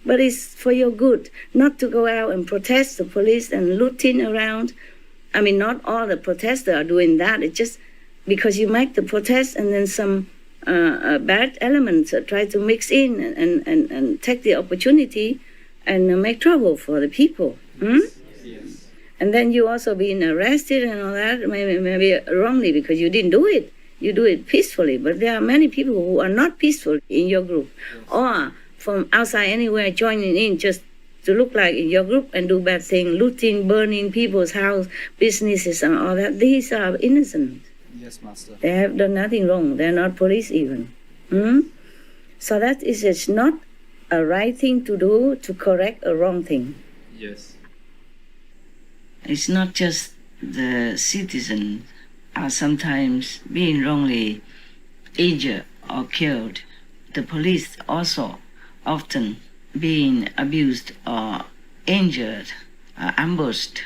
But it's for your good, not to go out and protest the police and looting around. I mean, not all the protesters are doing that. It's just because you make the protest and then some bad elements try to mix in and take the opportunity and make trouble for the people. Yes. And then you also being arrested and all that, maybe wrongly because you didn't do it. You do it peacefully. But there are many people who are not peaceful in your group. Yes. Or from outside anywhere joining in just to look like in your group and do bad things, looting, burning people's house, businesses and all that. These are innocent. Yes, Master. They have done nothing wrong. They're not police even. So that is it's not a right thing to do to correct a wrong thing. Yes. It's not just the citizens are sometimes being wrongly injured or killed. The police also often being abused or injured, ambushed,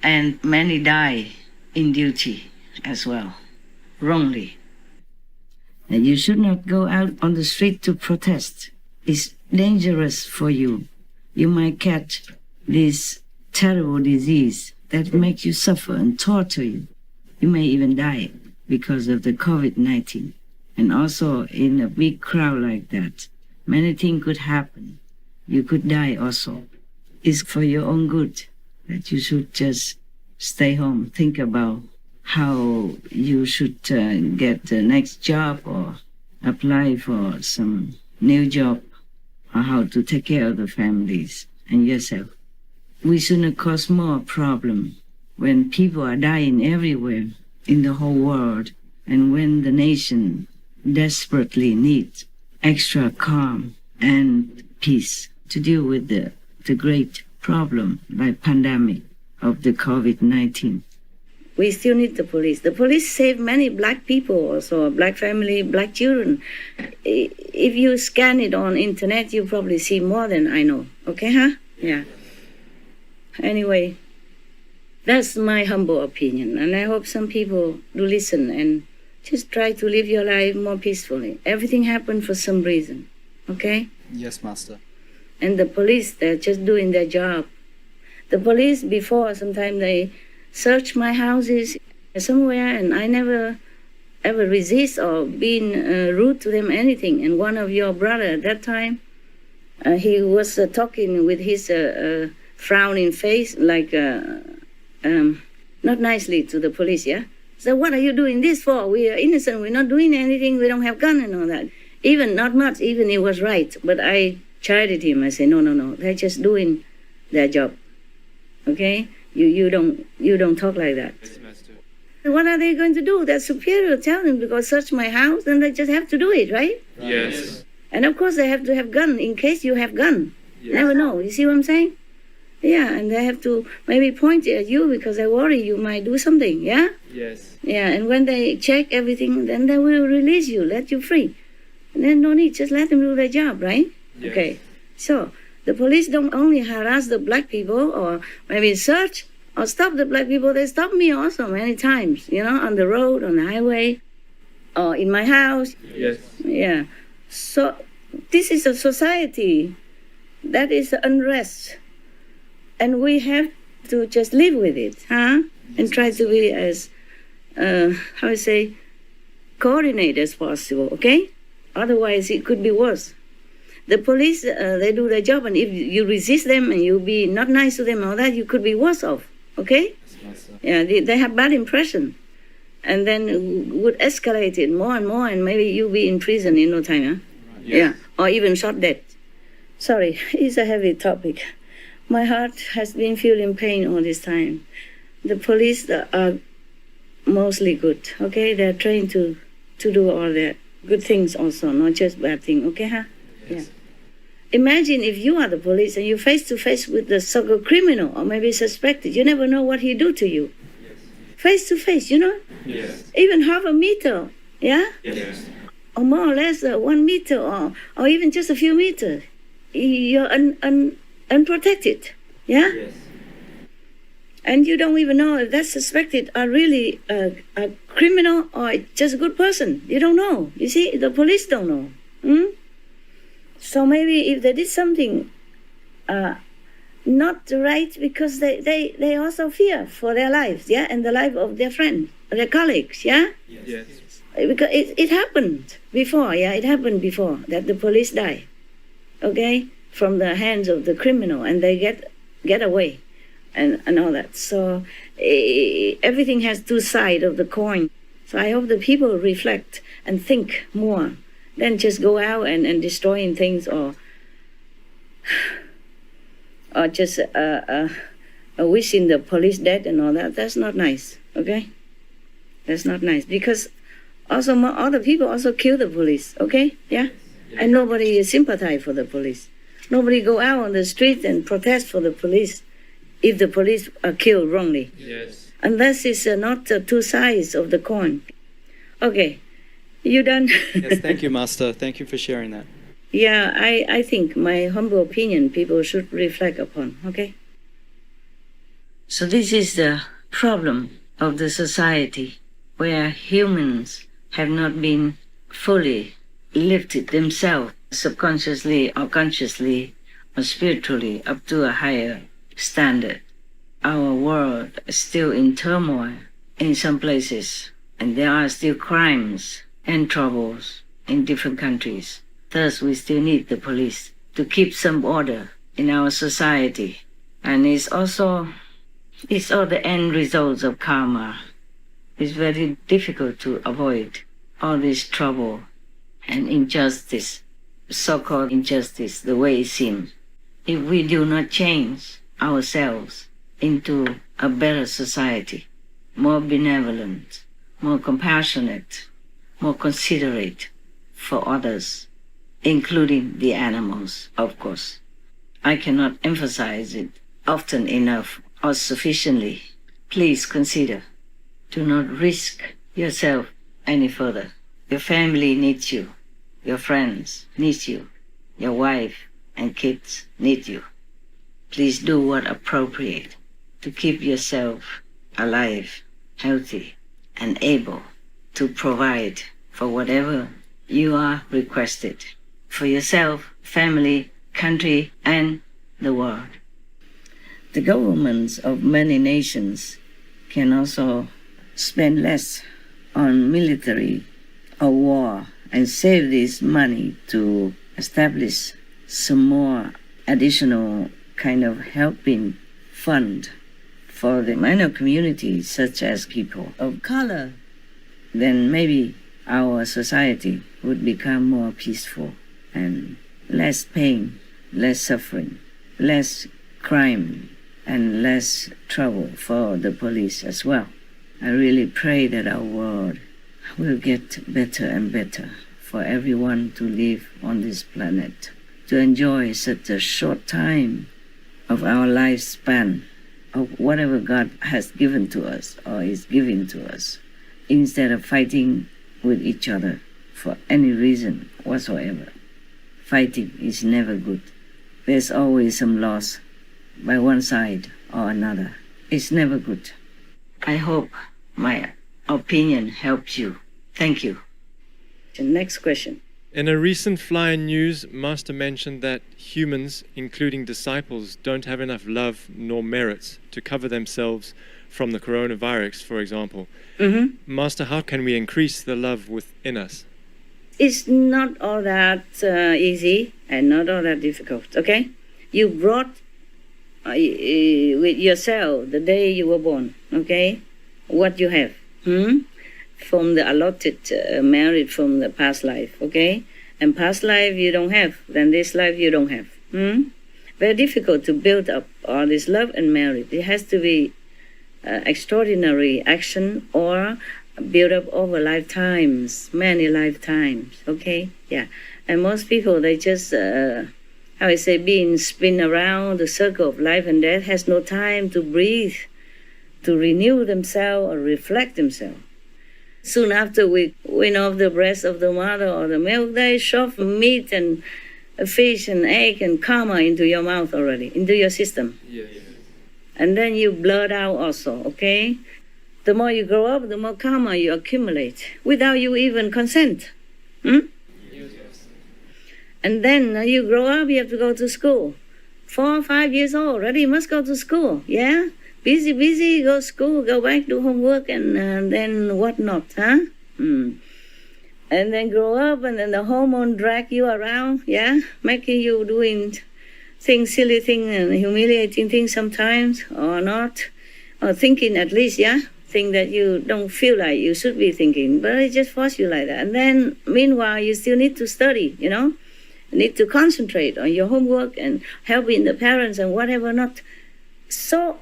and many die in duty as well, wrongly. And you should not go out on the street to protest. It's dangerous for you. You might catch this terrible disease that makes you suffer and torture you. You may even die because of the COVID-19. And also in a big crowd like that, many things could happen. You could die also. It's for your own good that you should just stay home. Think about how you should get the next job or apply for some new job or how to take care of the families and yourself. We shouldn't cause more problem when people are dying everywhere in the whole world and when the nation desperately needs extra calm and peace to deal with the great problem like pandemic of the COVID-19. We still need the police. The police save many black people also, black family, black children. If you scan it on internet, you probably see more than I know. Okay, huh? Yeah. Anyway, that's my humble opinion. And I hope some people do listen and just try to live your life more peacefully. Everything happened for some reason. Okay? Yes, Master. And the police, they're just doing their job. The police before, sometimes they search my houses somewhere and I never ever resist or been rude to them, anything. And one of your brother at that time, he was talking with his frowning face, like not nicely to the police, yeah? So what are you doing this for? We are innocent, we're not doing anything, we don't have gun and all that. Even, not much, even he was right. But I chided him, I said, no, they're just doing their job, okay? You don't talk like that. Yes, Master. What are they going to do? Their superior tell them to go search my house, then they just have to do it, right? Yes. And of course they have to have gun in case you have gun. Yes. Never know. You see what I'm saying? Yeah, and they have to maybe point it at you because they worry you might do something, yeah? Yes. Yeah, and when they check everything, then they will release you, let you free. And then no need, just let them do their job, right? Yes. Okay. So the police don't only harass the black people or maybe search or stop the black people. They stop me also many times, on the road, on the highway, or in my house. Yes. Yeah. So this is a society that is unrest. And we have to just live with it, huh? And try to be as, coordinated as possible, okay? Otherwise, it could be worse. The police, they do their job, and if you resist them and you be not nice to them and all that, you could be worse off, okay? Yes, Yeah, they have bad impression. And then would escalate it more and more, and maybe you'll be in prison in no time, huh? Yes. Yeah, or even shot dead. Sorry, it's a heavy topic. My heart has been feeling pain all this time. The police are mostly good, okay? They're trained to do all their good things also, not just bad things, okay, huh? Yes. Yeah. Imagine if you are the police and you're face to face with the so-called criminal or maybe suspected. You never know what he do to you. Yes. Face to face, Yes. Even half a meter, yeah? Yes. Or more or less 1 meter or even just a few meters. You're unprotected, yeah? Yes. And you don't even know if that suspected are really a criminal or just a good person. You don't know. You see, the police don't know. So maybe if they did something not right because they also fear for their lives, yeah, and the life of their friends, their colleagues, yeah? Yes. Because it happened before, yeah, it happened before that the police die, okay, from the hands of the criminal, and they get away and all that. So everything has two sides of the coin. So I hope the people reflect and think more than just go out and destroying things or just wishing the police dead and all that. That's not nice, okay? That's not nice because also other people also kill the police, okay? Yeah? And nobody sympathize for the police. Nobody go out on the street and protest for the police if the police are killed wrongly. Yes. Unless it's not two sides of the coin. Okay, you done? Yes, thank you, Master. Thank you for sharing that. Yeah, I think my humble opinion people should reflect upon, okay? So this is the problem of the society where humans have not been fully lifted themselves subconsciously or consciously or spiritually up to a higher standard. Our world is still in turmoil in some places, and there are still crimes and troubles in different countries. Thus, we still need the police to keep some order in our society. And it's all the end results of karma. It's very difficult to avoid all this trouble and injustice, so-called injustice, the way it seems. If we do not change ourselves into a better society, more benevolent, more compassionate, more considerate for others, including the animals, of course. I cannot emphasize it often enough or sufficiently. Please consider. Do not risk yourself any further. Your family needs you. Your friends need you. Your wife and kids need you. Please do what appropriate to keep yourself alive, healthy, and able to provide for whatever you are requested for yourself, family, country, and the world. The governments of many nations can also spend less on military or war and save this money to establish some more additional kind of helping fund for the minor communities such as people of color. Then maybe our society would become more peaceful and less pain, less suffering, less crime, and less trouble for the police as well. I really pray that our world will get better and better for everyone to live on this planet, to enjoy such a short time of our lifespan, of whatever God has given to us or is giving to us, instead of fighting with each other for any reason whatsoever. Fighting is never good. There's always some loss by one side or another. It's never good. I hope my opinion helps you. Thank you. The next question. In a recent Flyer News, Master mentioned that humans, including disciples, don't have enough love nor merits to cover themselves from the coronavirus, for example. Master, how can we increase the love within us? It's not all that easy and not all that difficult, okay? You brought with yourself the day you were born, okay? What you have from the allotted merit from the past life, okay? And past life you don't have, then this life you don't have. Very difficult to build up all this love and merit. It has to be extraordinary action or build up over lifetimes, many lifetimes, okay? Yeah. And most people, they just, being spin around the circle of life and death, has no time to breathe, to renew themselves or reflect themselves. Soon after we win off the breast of the mother or the milk, they shove meat and fish and egg and karma into your mouth already, into your system. Yes. And then you blurt out also, okay? The more you grow up, the more karma you accumulate without you even consent. Yes. And then you grow up, you have to go to school 4 or 5 years old already, must go to school, yeah? Busy, go to school, go back, do homework, and then whatnot, huh? And then grow up, and then the hormone drag you around, yeah? Making you doing things, silly things, and humiliating things sometimes, or not. Or thinking at least, yeah? Thing that you don't feel like you should be thinking, but it just forces you like that. And then, meanwhile, you still need to study, you know? You need to concentrate on your homework and helping the parents and whatever, not so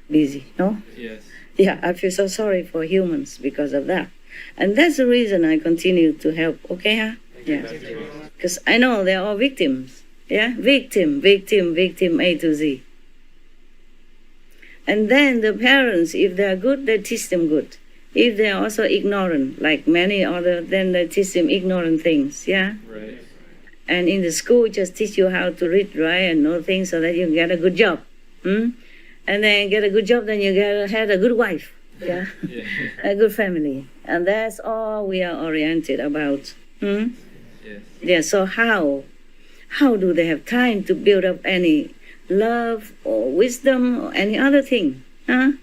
busy, no? Yes. Yeah, I feel so sorry for humans because of that. And that's the reason I continue to help, okay, huh? Yeah. Because I know they're all victims, yeah? Victim, A to Z. And then the parents, if they are good, they teach them good. If they are also ignorant, like many other, then they teach them ignorant things, yeah? Right. And in the school, just teach you how to read, write, and know things so that you get a good job. And then get a good job, then you had a good wife, yeah? A good family. And that's all we are oriented about. Yes. Yeah, so how do they have time to build up any love or wisdom or any other thing, huh?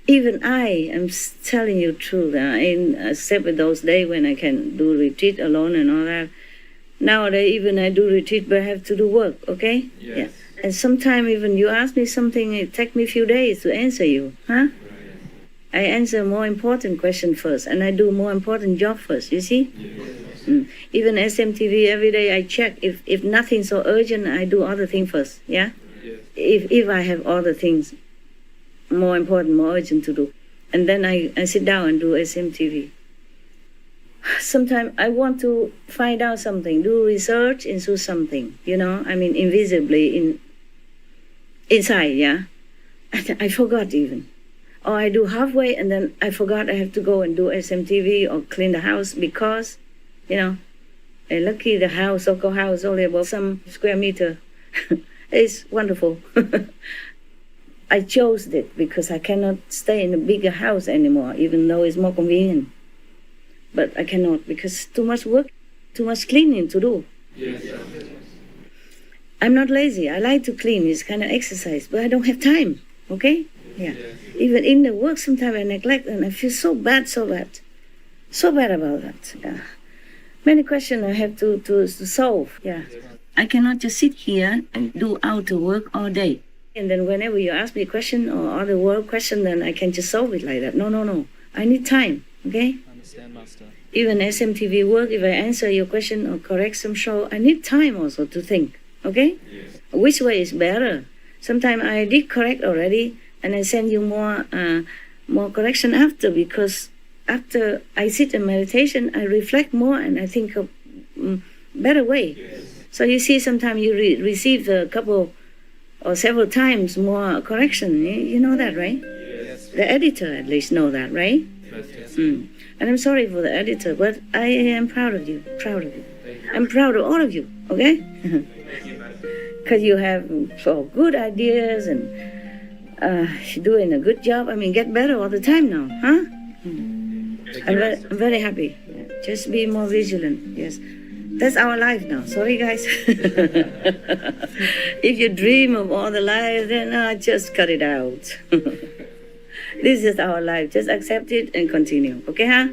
Even I am telling you truth, except with those days when I can do retreat alone and all that. Nowadays, even I do retreat, but I have to do work, okay? Yes. Yeah. And sometimes even you ask me something, it takes me a few days to answer you, huh? Right. I answer more important question first, and I do more important job first, you see? Yes. Even SMTV, every day I check. If nothing so urgent, I do other things first, yeah? Yes. If I have other things more important, more urgent to do. And then I sit down and do SMTV. Sometimes I want to find out something, do research into something, you know? I mean, invisibly, inside, yeah? I forgot even. Or I do halfway and then I forgot I have to go and do SMTV or clean the house because, you know, lucky the house, so-called house, only about some square meter. It's wonderful. I chose it because I cannot stay in a bigger house anymore, even though it's more convenient. But I cannot because too much work, too much cleaning to do. Yes. I'm not lazy. I like to clean. It's kind of exercise, but I don't have time. Okay? Yeah. Yes. Even in the work, sometimes I neglect and I feel so bad about that. Yeah. Many questions I have to solve. Yeah. I cannot just sit here and do outer work all day. And then whenever you ask me a question or other work question, then I can just solve it like that. No. I need time. Okay? I understand, Master. Even SMTV work, if I answer your question or correct some show, I need time also to think. Okay? Yes. Which way is better? Sometimes I did correct already, and I send you more correction after, because after I sit in meditation, I reflect more and I think of better way. Yes. So you see, sometimes you receive a couple or several times more correction. You know that, right? Yes. The editor at least know that, right? Yes. And I'm sorry for the editor, but I am proud of you. I'm proud of all of you, okay? Because you have good ideas and doing a good job. I mean, get better all the time now, huh? I'm very happy. Yeah. Just be more vigilant, yes. That's our life now. Sorry, guys. If you dream of all the life, then just cut it out. This is our life. Just accept it and continue. Okay, huh?